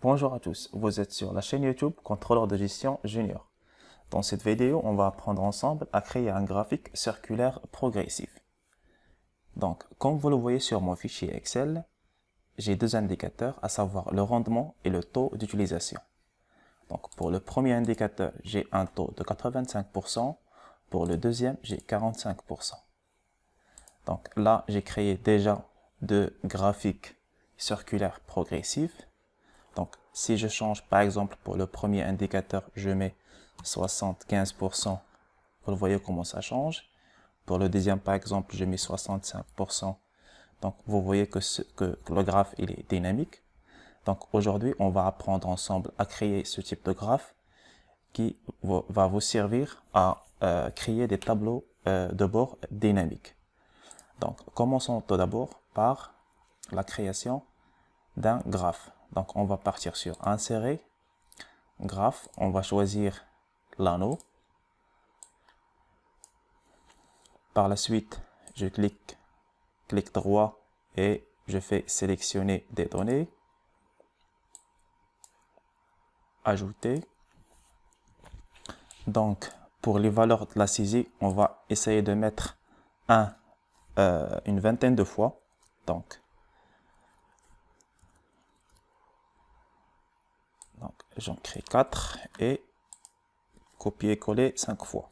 Bonjour à tous, vous êtes sur la chaîne YouTube Contrôleur de gestion junior. Dans cette vidéo, on va apprendre ensemble à créer un graphique circulaire progressif. Donc, comme vous le voyez sur mon fichier Excel, j'ai deux indicateurs, à savoir le rendement et le taux d'utilisation. Donc, pour le premier indicateur, j'ai un taux de 85%, pour le deuxième, j'ai 45%. Donc là, j'ai créé déjà deux graphiques circulaires progressifs. Donc, si je change, par exemple, pour le premier indicateur, je mets 75%. Vous le voyez comment ça change. Pour le deuxième, par exemple, je mets 65%. Donc, vous voyez que le graphe, il est dynamique. Donc, aujourd'hui, on va apprendre ensemble à créer ce type de graphe qui va vous servir à créer des tableaux de bord dynamiques. Donc, commençons tout d'abord par la création d'un graphe. Donc, on va partir sur Insérer, Graphe. On va choisir l'anneau. Par la suite, je clique droit et je fais sélectionner des données. Ajouter. Donc, pour les valeurs de la saisie, on va essayer de mettre une vingtaine de fois. Donc, j'en crée 4 et copier-coller 5 fois.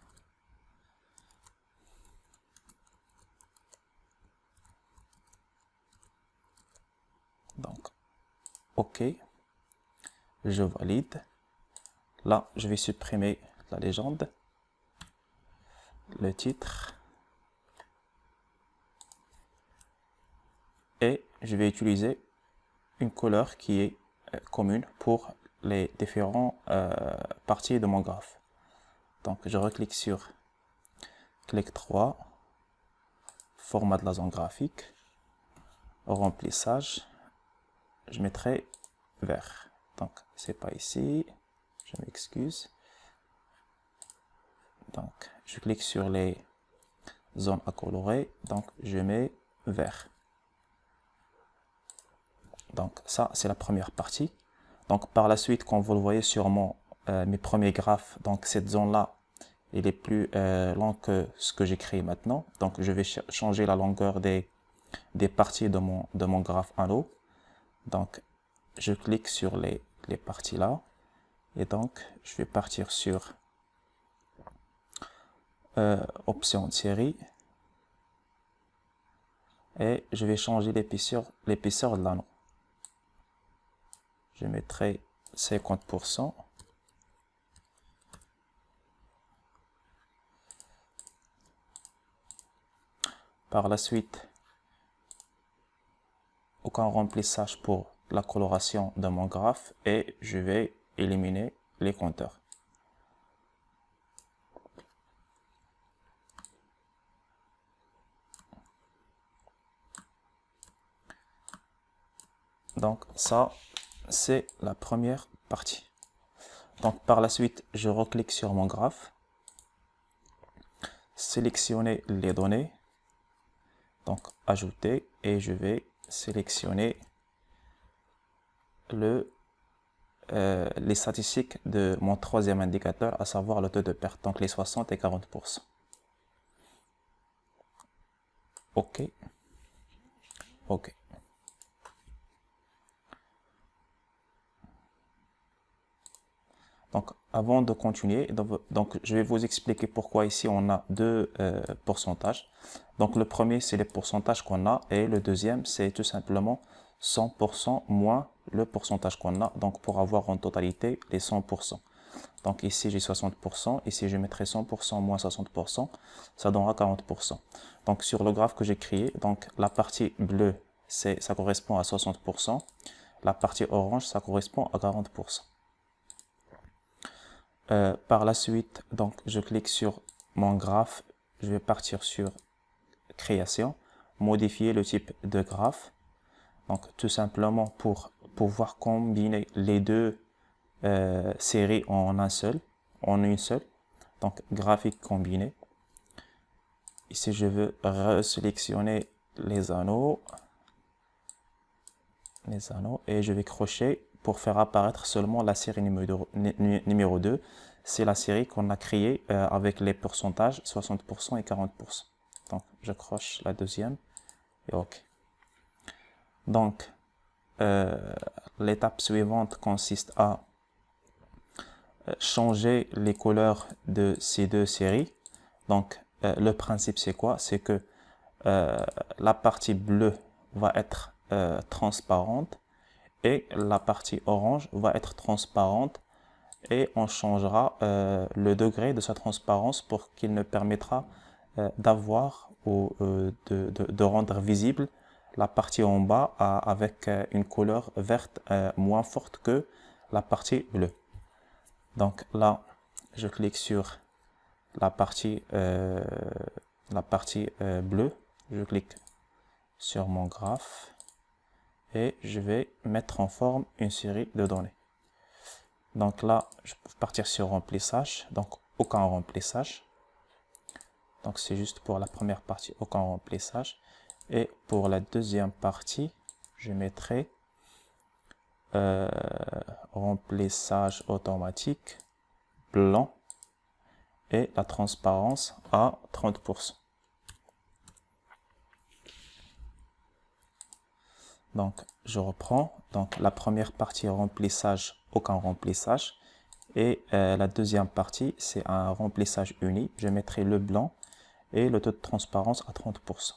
Donc, OK, je valide. Là, je vais supprimer la légende, le titre, et je vais utiliser une couleur qui est commune pour les différentes parties de mon graphe. Donc, je reclique sur clic droit, format de la zone graphique, remplissage, je mettrai vert. Donc, c'est pas ici, je m'excuse. Donc, je clique sur les zones à colorer, donc je mets vert. Donc, ça, c'est la première partie. Donc, par la suite, comme vous le voyez sur mes premiers graphes, donc cette zone-là, elle est plus longue que ce que j'ai créé maintenant. Donc, je vais changer la longueur des parties de mon graphe anneau. Donc, je clique sur les parties là. Et donc, je vais partir sur option de série. Et je vais changer l'épaisseur de l'anneau. Je mettrai 50%. Par la suite, aucun remplissage pour la coloration de mon graphe et je vais éliminer les compteurs. Donc ça, c'est la première partie. Donc par la suite, je reclique sur mon graphe, sélectionner les données, donc ajouter, et je vais sélectionner les statistiques de mon troisième indicateur, à savoir le taux de perte, donc les 60 et 40%. OK. OK. Donc, avant de continuer, donc, je vais vous expliquer pourquoi ici on a deux pourcentages. Donc, le premier, c'est les pourcentages qu'on a et le deuxième, c'est tout simplement 100% moins le pourcentage qu'on a. Donc, pour avoir en totalité les 100%. Donc, ici, j'ai 60%. Ici, je mettrai 100% moins 60%. Ça donnera 40%. Donc, sur le graphe que j'ai créé, donc la partie bleue, ça correspond à 60%. La partie orange, ça correspond à 40%. Par la suite, donc je clique sur mon graphe, je vais partir sur création, modifier le type de graphe. Donc tout simplement pour pouvoir combiner les deux séries en une seule. Donc graphique combiné. Ici je veux resélectionner les anneaux et je vais crocher pour faire apparaître seulement la série numéro 2. C'est la série qu'on a créée avec les pourcentages 60% et 40%. Donc, j'accroche la deuxième et OK. Donc, l'étape suivante consiste à changer les couleurs de ces deux séries. Donc, le principe, c'est quoi? C'est que la partie bleue va être transparente et la partie orange va être transparente, et on changera le degré de sa transparence pour qu'il ne permettra d'avoir ou de rendre visible la partie en bas avec une couleur verte moins forte que la partie bleue. Donc là, je clique sur la partie bleue, je clique sur mon graphe et je vais mettre en forme une série de données. Donc là, je peux partir sur remplissage, donc aucun remplissage. Donc c'est juste pour la première partie, aucun remplissage. Et pour la deuxième partie, je mettrai remplissage automatique, blanc, et la transparence à 30%. Donc je reprends, donc la première partie remplissage, aucun remplissage, et la deuxième partie c'est un remplissage uni. Je mettrai le blanc et le taux de transparence à 30%.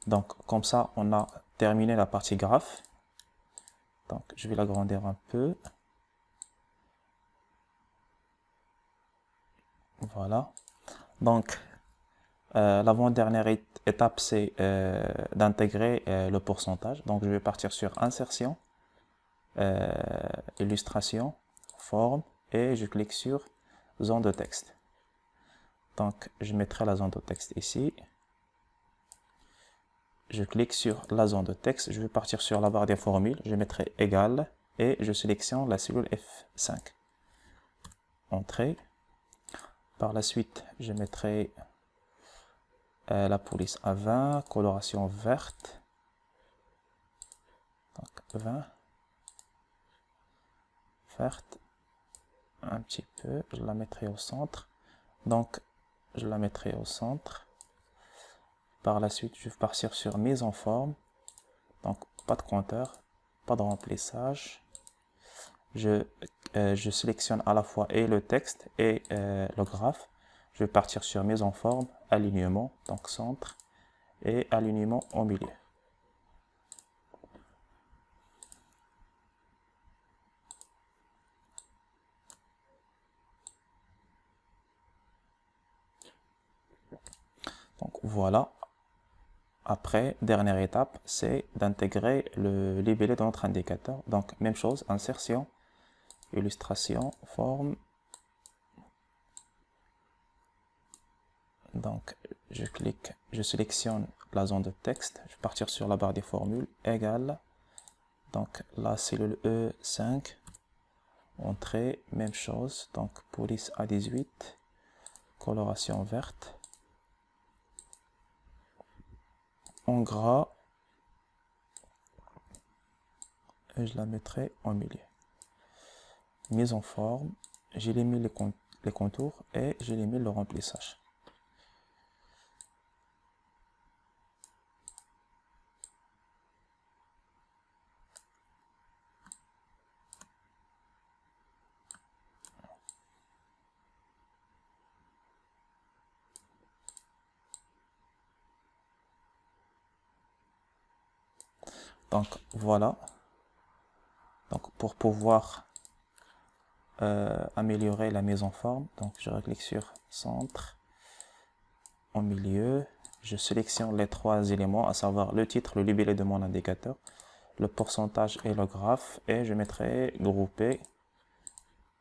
Donc comme ça on a terminé la partie graphe. Donc je vais l'agrandir un peu. Voilà. Donc l'avant-dernière étape, c'est d'intégrer le pourcentage. Donc je vais partir sur insertion, illustration, forme, et je clique sur zone de texte. Donc je mettrai la zone de texte ici. Je clique sur la zone de texte, je vais partir sur la barre des formules, je mettrai égal et je sélectionne la cellule F5. Entrée. Par la suite, je mettrai la police à 20, coloration verte. Donc 20. Verte. Un petit peu, je la mettrai au centre. Donc je la mettrai au centre. Par la suite, je vais partir sur mise en forme. Donc pas de compteur, pas de remplissage. Je sélectionne à la fois et le texte et le graphe. Je vais partir sur mise en forme, alignement, donc centre, et alignement au milieu. Donc voilà. Après, dernière étape, c'est d'intégrer le libellé dans notre indicateur. Donc même chose, insertion, illustration, forme. Donc je sélectionne la zone de texte, je vais partir sur la barre des formules, égale, donc la cellule E5, entrée, même chose, donc police A18, coloration verte, en gras, et je la mettrai au milieu. Mise en forme, j'élimine les contours et j'élimine le remplissage. Donc voilà. Donc pour pouvoir améliorer la mise en forme, donc je reclique sur centre, au milieu, je sélectionne les trois éléments, à savoir le titre, le libellé de mon indicateur, le pourcentage et le graphe, et je mettrai grouper,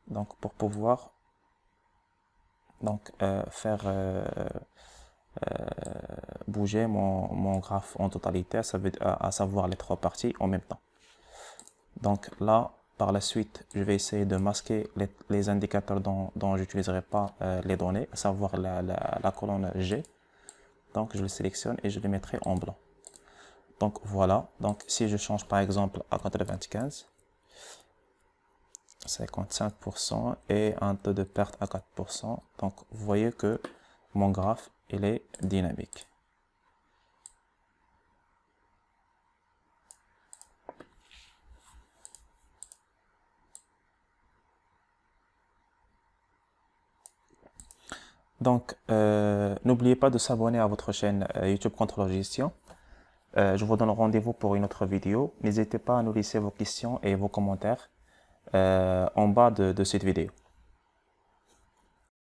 donc pour pouvoir donc faire bouger mon graphe en totalité, à savoir les trois parties en même temps. Donc là, par la suite, je vais essayer de masquer les indicateurs dont je n'utiliserai pas les données, à savoir la colonne G. Donc je le sélectionne et je le mettrai en blanc. Donc voilà, donc si je change par exemple à 95, 55% et un taux de perte à 4%. Donc, vous voyez que mon graphe, il est dynamique. Donc, n'oubliez pas de s'abonner à votre chaîne YouTube Contrôleur de Gestion. Je vous donne rendez-vous pour une autre vidéo. N'hésitez pas à nous laisser vos questions et vos commentaires en bas de cette vidéo.